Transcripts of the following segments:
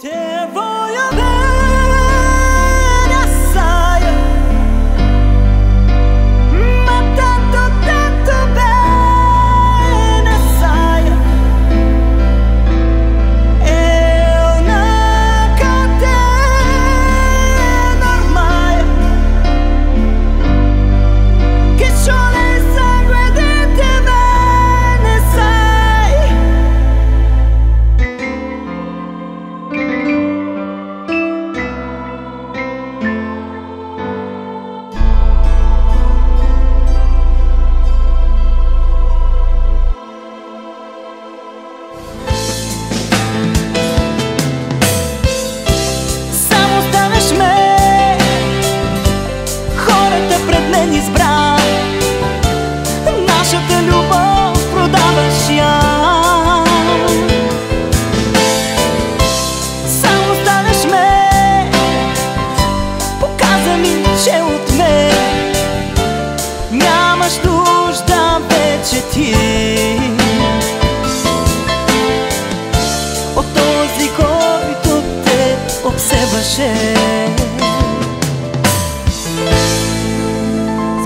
Te voglio bene assai, ma tanto tanto bene assai. È una catena ormai che scioglie il sangue di te, bene sai. Само станеш ме, хората пред мен избра. Нашата любов продаваш я. Само станеш ме, показа ми, че от мен нямаш нужда вече ти. От този, който те обсебваше.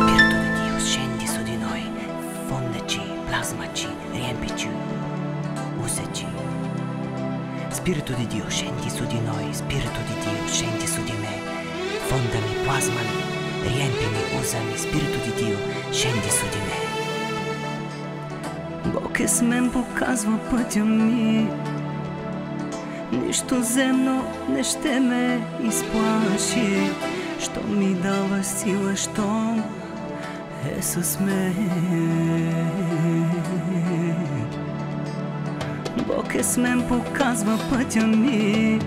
Spirito di Dio scendi su di noi, fondaci, plasmaci, riempici, usaci. Spirito di Dio scendi su di noi, Spirito di Dio scendi su di me, fondami, plasmami, riempimi, usami. Spirito di Dio scendi su di me. Бог е с мен, показва пътя ми. Нищо земно не ще ме изплаши. Щом ми дава сила, щом е с мен. Бог е с мен, показва пътя ми.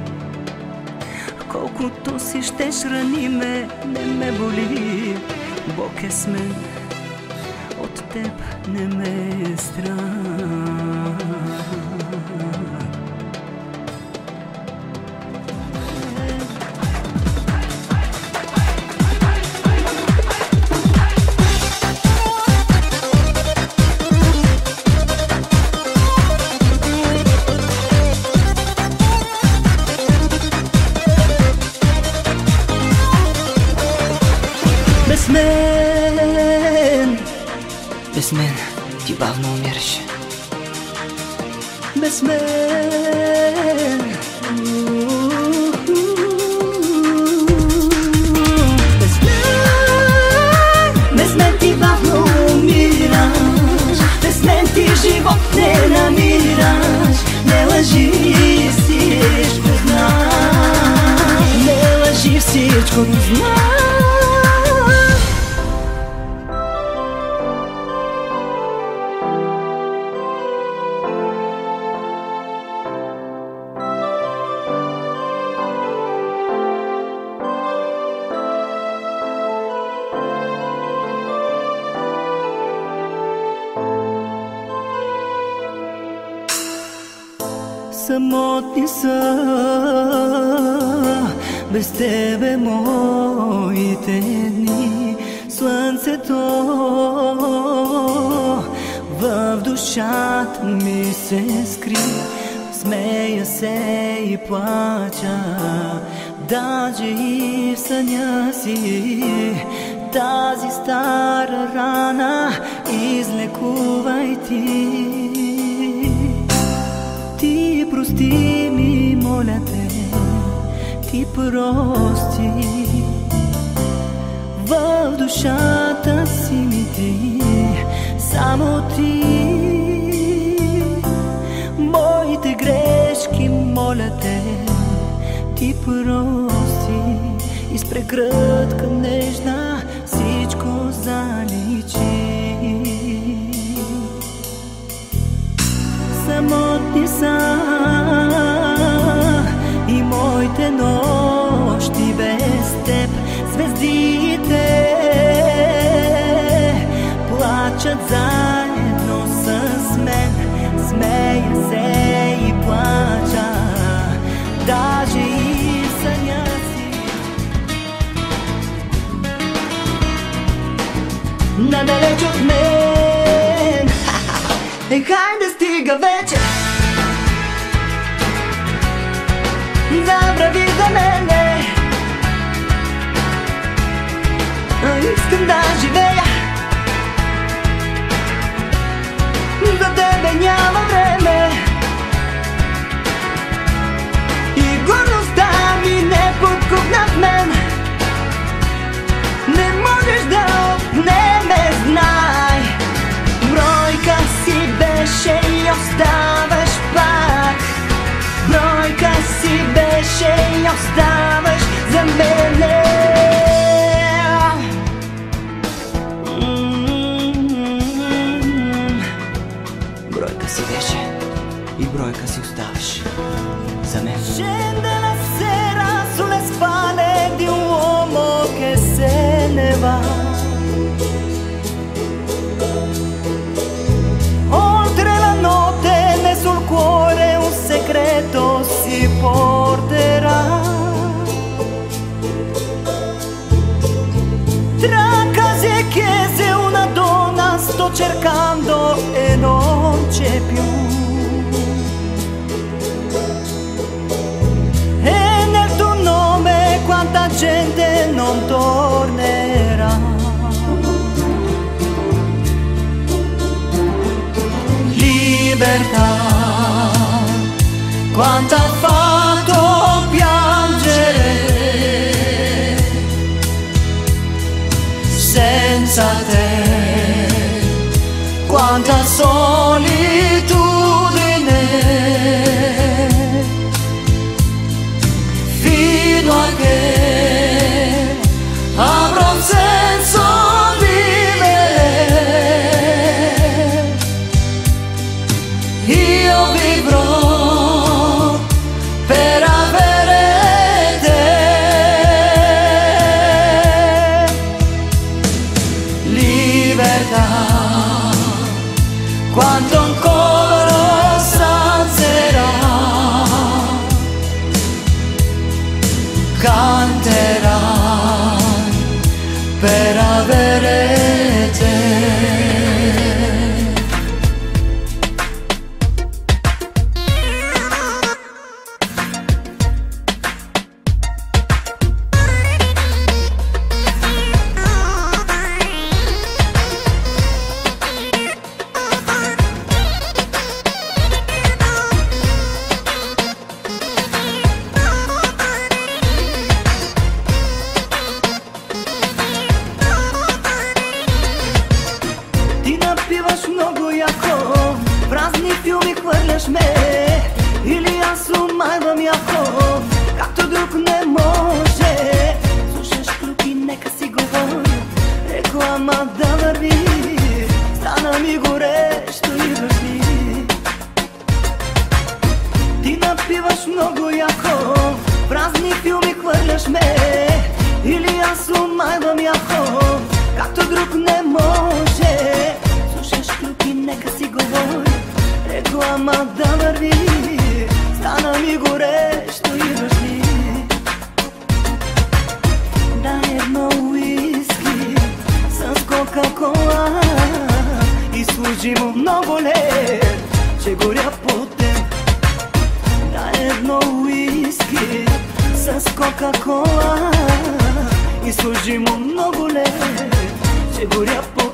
Колкото си щеш рани ме, не ме боли. Бог е с мен, от теб не ме е страх. Без мен ти бавно умираш. Без мен, без мен ти бавно умираш. Без мен ти живот не намираш. Не лъжи, всичко знаеш. Не лъжи, всичко знаеш. Самотни са без тебе моите дни. Слънцето в душата ми се скри. Смея се и плача, даже и в съня си. Тази стара рана излекувай ти. Ти прости ми, моля те, ти прости. В душата си ми ти, само ти. Моите грешки, моля те, ти прости. И с прегръдка нежна всичко заличи. Самотни са и моите нощи без теб. Звездите плачат заедно с мен. Смея се и плача, даже и в съня си. Надалеч от мен, хайде стига вече. искам да живея. За тебе няма време и гордостта ми не подкупна в мен. Не можеш да отнеме, знай. Бройка си беше и оставаш пак. Бройка си беше и оставаш за мене. Brojka si беше и brojka si ostavаш za me. Scende la sera sulle spalle di un uomo che se ne va. Oltre la notte né sul cuore un segreto si porterà. Tra case e chiese una donna sto cercando e non c'è più. E nel tuo nome quanta gente non tornerà. Libertà, quanta ha fatto piangere. Senza te quanta solitudine, fino a che avrà un senso vivere. Io vivrò per avere te. Libertà, quanto ancora stanzerà, canterà per avere te. Много яко, празни филми хвърляш ме, или аз умайвам яко, както друг не може. Слушаш клюки, нека си говоря, реклама да върви, стана ми горещо и дошли. Ти напиваш много яко, празни филми хвърляш ме, или аз умайвам яко, както друг не може. Нека си говори, реклама да върви, стана ми горещо и дошли. Дай едно уиски с кока-кола и служи му много лет, че горя по теб. Дай едно уиски с кока-кола и служи му много лет, че горя по теб.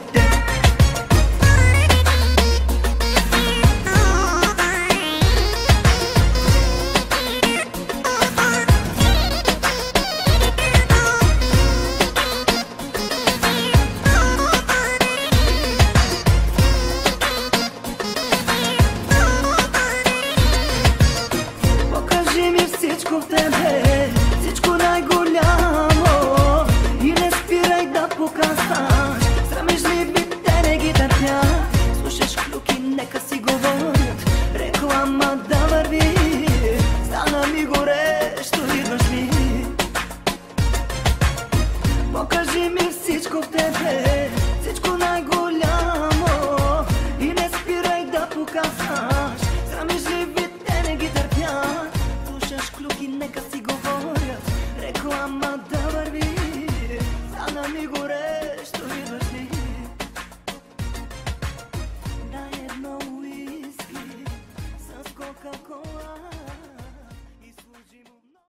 Всичко в тебе, всичко най-голямо.